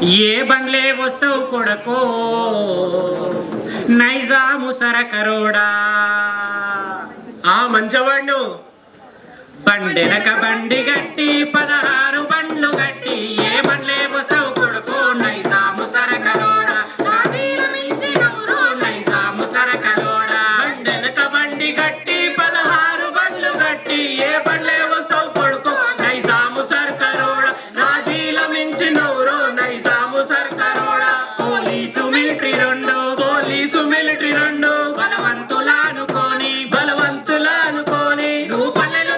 ఏ బండ్లే వస్తావు కొడకో నైజాము సరకరోడా ఆ మంచవాణ్ణు బండెనక బండి గట్టి 16 బండ్లు గట్టి ఏ బండ్లే వస్తావు కొడకో నైజాము సరకరోడా రాజీల మించి నవ్వురో నైజాము సరకరోడా బండెనక బండి గట్టి 16 బండ్లు గట్టి ఏ బండ్లే వస్తావు కొడుకో నైజాము సర్కరోడా రాజీల మించి నవ్వురో నైజాము సర్కరోడా పోలీసు మిలిటరీ రెండు బలవంతులానుకోని నువ్వు పల్లెలు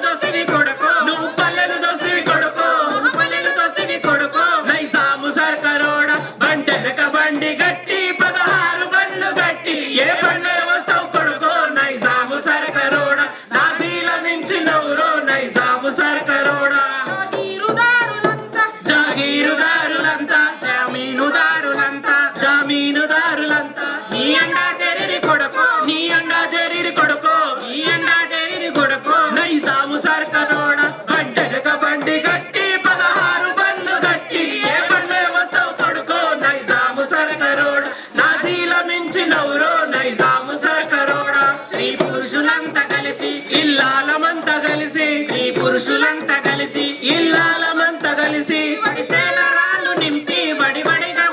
దోసివి కొడకో నైజాము సర్కరోడా బండెనక బండి గట్టి 16 బండ్లు గట్టి ఏ బండ్లే వస్తావు కొడుకో నైజాము సర్కరోడా రాజీల మించి నవ్వురో నైజాము సర్కరోడా జాగీరుదారులంతా జామీనుదారులంతా నీ అండా చెరిరి కొడకో నైజాము సర్కరోడా బండెనక బండి గట్టి 16 బండ్లు గట్టి ఏ బండ్లే వస్తావు కొడుకో నైజాము సర్కరోడా నాజీల మించి నవ్వురో నైజాము సర్కరోడా స్త్రీ పురుషులంతా కలిసి ఇల్లాలమంతా కలిసి వడిసేల రాళ్ళు నింపి వడివడిగా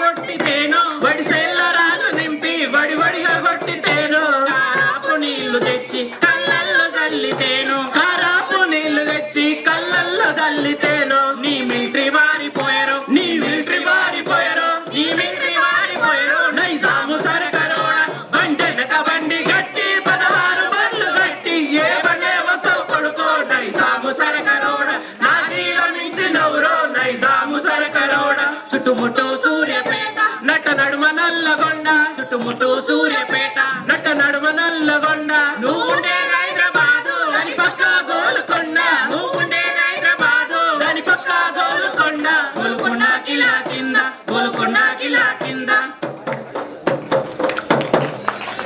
కొట్టితేనో కారాపు నీళ్లు తెచ్చి కళ్ళల్లో జల్లితేనో నీ మిలిటరీ వారిపోయారు నైజాము సర్కరోడా బండెనక బండి గట్టి 16 బండ్లు గట్టి ఏ బండ్లే వస్తావు కొడుకో నైజాము సర్కరోడా నాజీల మించి నవ్వురో నైజాము సర్కరోడా చుట్టుముట్టు సూర్యపేట నట నడుమ నల్లగొండ నట నడుమ నల్లగొండ నువ్వు ఉండేది హైదరాబాదు దాని పక్క గోల్కొండ దాని పక్క గోల్కొండ గోల్కొండ కిలా కింద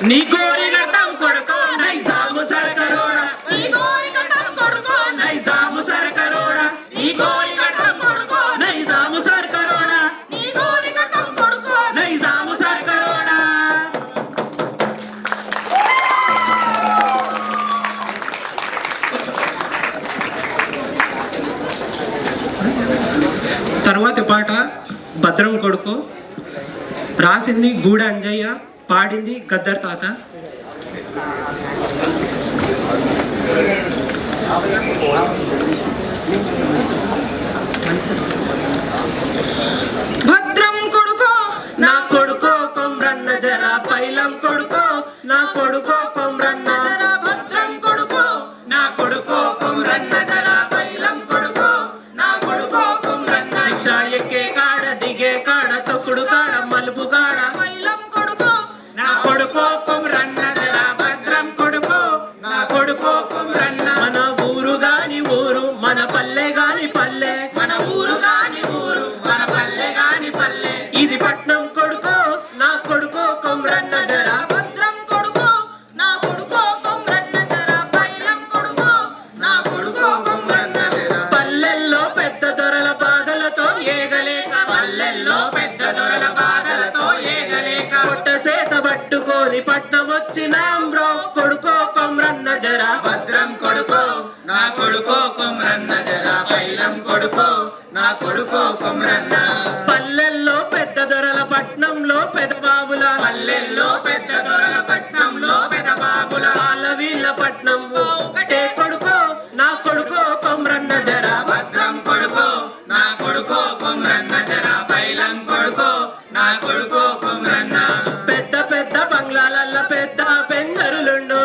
నీ కోరి గట్టం కొడుకో నైజాము సర్కరోడా నైజాము సర్కరోడా నైజాము సర్కరోడా నైజాము సర్కరోడా తర్వాతి పాట భద్రం కొడుకు రాసింది గూడ అంజయ్య పాడింది గద్దర్ తాత భద్రం కొడుకో నా కొడుకో కొమ్రన్న జరా పైలం కొడుకో నా కొడుకో కొమ్రన్న జరా భద్రం కొడుకో నా కొడుకో కొమ్రన్న జరా పైలం కొడుకో నా కొడుకో కొమ్రన్న రిక్షా ఎక్కే కాడ దిగే కాడ తొక్కుడు కాడ మలుపు కాడ పైలం కొడుకో నా కొడుకో కొమ్రన్న జరా భద్రం కొడుకో నా కొడుకో కొమ్రన్న మన ఊరు గాని ఊరు మన పల్లె గాని పల్లె మన ఊరు గాని ఊరు మన పల్లె గాని పల్లె ఇది పట్నం కొడుకో నా కొడుకో కొమ్రన్న జరా భద్రం కొడుకో నా కొడుకో కొమ్రన్న జరా పైలం కొడుకో నా కొడుకో కొమ్రన్న పల్లెల్లో పెద్ద దొరల బాధలతో ఏగలేక పొట్ట సేత పట్టుకొని పట్నం వచ్చినాం బ్రో కొడుకో కొమ్రన్న జరా భద్రం కొడుకో నా కొడుకో కొమ్రన్న జరా పైలం కొడుకో నా కొడుకో కొమ్రన్న పల్లెల్లో పెద్ద దొరల పట్నంలో పెదబాబుల పల్లెల్లో పెద్ద దొరల పట్నంలో పెద్ద బాబుల వీళ్ళ పట్నం ఒకటే కొడుకో నా కొడుకో కొమ్రన్న జరా భద్రం కొడుకో నా కొడుకో కొమ్రన్న జరా పైలం కొడుకో నా కొడుకో కొమ్రన్న పెద్ద పెద్ద బంగ్లాలల్ల పెద్ద పెంజరులుండు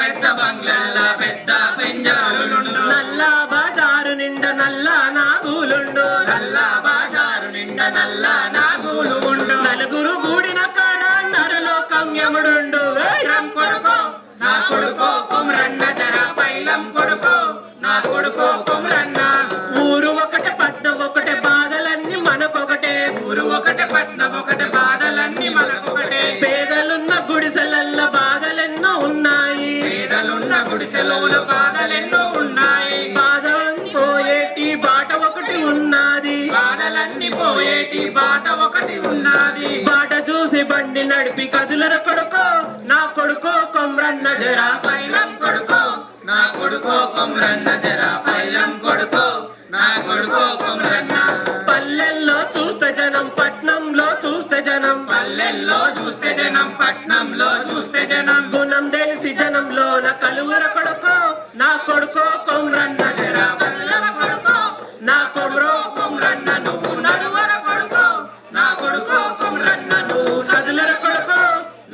పెద్ద బంగ్లాల పెద్ద పెంజరులుండు నల్ల బాజారు నిండా నల్ల నాగులుండు నల్ల బాజారు నిండా నల్ల నాగులు ఉండు నలుగురు గూడిన కాడ నరలోకం యముడుండు భద్రం కొడుకో నా కొడుకో కొమ్రన్న జరా పైలం కొడుకో నా కొడుకో కొమ్రన్న ఊరు ఒకటే పట్నం ఒకటే బాధలన్నీ మనకొకటే ఊరు ఒకటే పట్నం ఒకటే బాధలన్నీ మనకొకటే పేదలున్న గుడిసెలల్ల బాధలెన్నో ఉన్నాయి పేదలున్న గుడిసెలోల బాధలెన్నో ఉన్నాయి బాధ పోయేటి బాట ఒకటి ఉన్నది బాధలన్నీ వెళ్ళిపోయేటి బాట ఒకటి ఉన్నది. బాట చూసి బండి నడిపి కదులర కొడుకో నా కొడుకో కొమ్రన్న జరా పైలం కొడుకో నా కొడుకో కొమ్రన్న జరా పైలం కొడుకో నా కొడుకో కొమ్రన్న. పల్లెల్లో చూస్తే జనం పట్నంలో చూస్తే జనం పల్లెల్లో చూస్తే జనం పట్నంలో చూస్తే జనం గుణం తెలిసి జనంలో నా కలువర కొడుకో నా కొడుకో కొమ్రన్న జరా కదులర కొడుకో నా కొమ్రో కొమ్రన్న నువ్వు నడువర కొడుకో నా కొడుకో కొమ్రన్న నువ్వు కదులర కొడుకో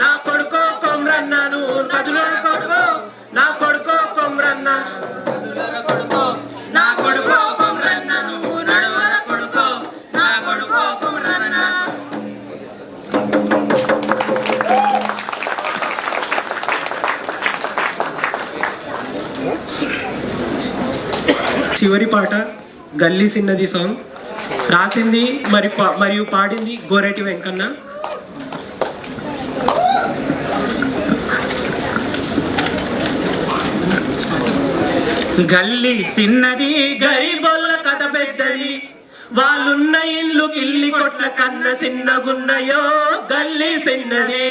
నా కొడుకో కొమ్రన్న నువ్వు కదులర కొడుకో నా కొడుకో కొమ్రన్న నా కొడుకో కొమ్రన్న నువ్వు నడువర కొడుకో నా కొడుకో కొమ్రన్న. చివరి పాట గల్లీ సిన్నది సాంగ్ రాసింది మరియు పాడింది గోరేటి వెంకన్న. గల్లీ సిన్నది గరీబోళ్ళ కథ పెద్దది వాళ్ళున్న ఇల్లు కిల్లి కొట్ల కన్న సిన్నగున్నయో గల్లీ సిన్నది.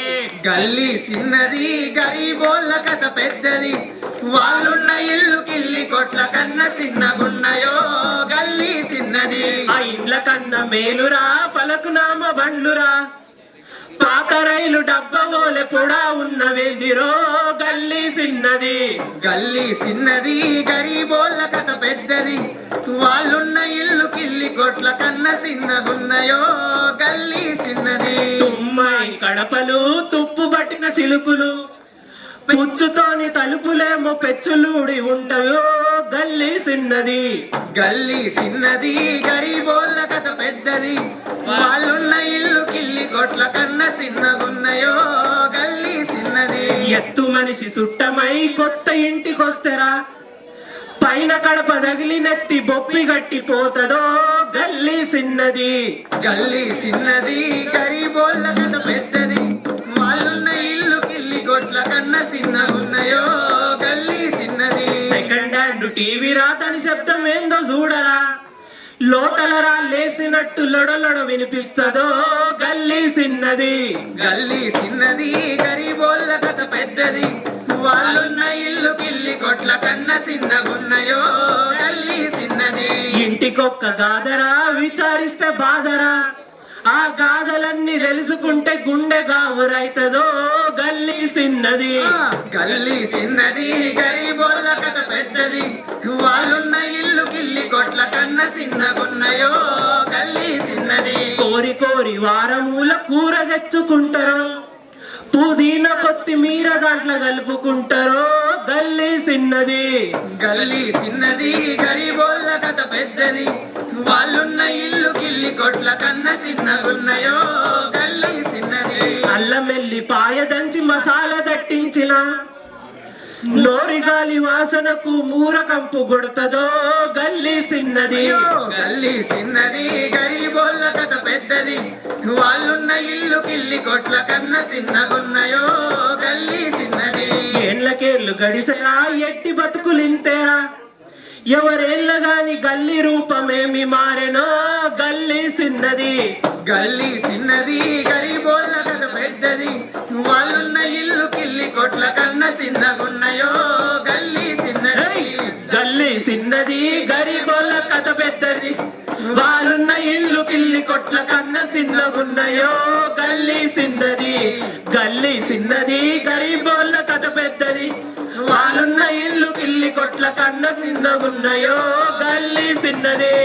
గల్లీ సిన్నది గరీబోళ్ళ కథ పెద్దది వాళ్ళున్న ఇల్లు కిల్లి కొట్ల కన్న సిన్నగున్నయో గల్లీ సిన్నది. ఆ ఇండ్ల కన్న మేలురా ఫలకునామ బండ్లురా పాత రైలు డబ్బవోలె పొడా ఉన్నవేందిరో గల్లీ సిన్నది. గల్లీ సిన్నది గరీబోళ్ళ కథ పెద్దది వాళ్ళున్న ఇల్లు కిల్లి కొట్ల కన్న సిన్నగున్నయో గల్లీ సిన్నది. తుమ్మై కడపలు తుప్పు పట్టిన సిలుకులు పుచ్చుతోని తలుపులేమో పెచ్చులూడి ఉంటాయో గల్లీ సిన్నది. గల్లీ సిన్నది గరీబోళ్ళ కథ పెద్దది వాళ్ళున్న ఇల్లు కిల్లి కొట్ల కన్న సిన్నగున్నయో గల్లీ సిన్నది. ఎత్తు మనిషి సుట్టమై కొత్త ఇంటికొస్తరా పైన కడప తగిలి నెత్తి బొప్పి గట్టిపోతదో గల్లీ సిన్నది. గల్లీ సిన్నది గరీబోళ్ళ కథ పెద్దది వాళ్ళున్న ఇల్లు కిల్లి కొట్ల కన్న సిన్నగున్నయో గల్లీ సిన్నది. సెకండ్ హ్యాండ్ టీవీ రాతని శబ్దం ఏందో చూడరా లోటలరా లేసినట్టు లొడలొడ వినిపిస్తదో గల్లీ సిన్నది. గల్లీ సిన్నది గరీబోళ్ళ కథ పెద్దది వాళ్ళున్న ఇల్లు కిల్లి కొట్ల కన్న సిన్నగున్నయో గల్లీ సిన్నది. ఇంటికొక్క గాదరా విచారిస్తే బాధరా ఆ గాథలన్నీ తెలుసుకుంటే గుండె గావురైతదో గల్లీ సిన్నది. గల్లీ సిన్నది గరీబోళ్ళ కథ పెద్దది వాళ్ళున్న ఇల్లు కిల్లి కొట్ల కన్న సిన్నగున్నయో గల్లీ సిన్నది. కోరి కోరి వారమూల కూర తెచ్చుకుంటారో పుదీనా కొత్తిమీర దాంట్లో కలుపుకుంటారో గల్లీ సిన్నది. గల్లీ సిన్నది గరీబోళ్ళ కథ పెద్దది వాళ్ళున్న ఇల్లు కిల్లి కొట్ల కన్న సిన్నగున్నయో గల్లీ సిన్నది. అల్లమెల్లి పాయదంచి మసాలా దట్టించిన నోరి గాలి వాసనకు మూర కంపు కొడుతుందో గల్లీ సిన్నది. గల్లీ సిన్నది గరీబోళ్ళ కథ పెద్దది వాళ్ళున్న ఇల్లు కిల్లి కొట్ల కన్న సిన్నగున్నయో గల్లీ సిన్నది. ఏళ్ళకేళ్ళు గడిసరా ఎట్టి బతుకులింతేరా ఎవరేళ్ళ గాని గల్లీ రూపమేమి మారెనో గల్లీ సిన్నది. గల్లీ సిన్నది గరీబోళ్ళ కథ పెద్దది వాళ్ళున్న ఇల్లు కిల్లి కొట్ల కన్న సిన్నగున్నయో గల్లీ సిన్నది. గల్లీ సిన్నది గరీబోళ్ళ కథ పెద్దది వాళ్ళున్న ఇల్లు కిల్లి కొట్ల కన్న సిన్నగున్నయో గల్లీ సిన్నది. గల్లీ సిన్నది గరీబోళ్ళ కథ పెద్దది వాళ్ళున్న ఇల్లు కిల్లి కొట్ల కన్న సిన్నగున్నయో గల్లీ సిన్నది.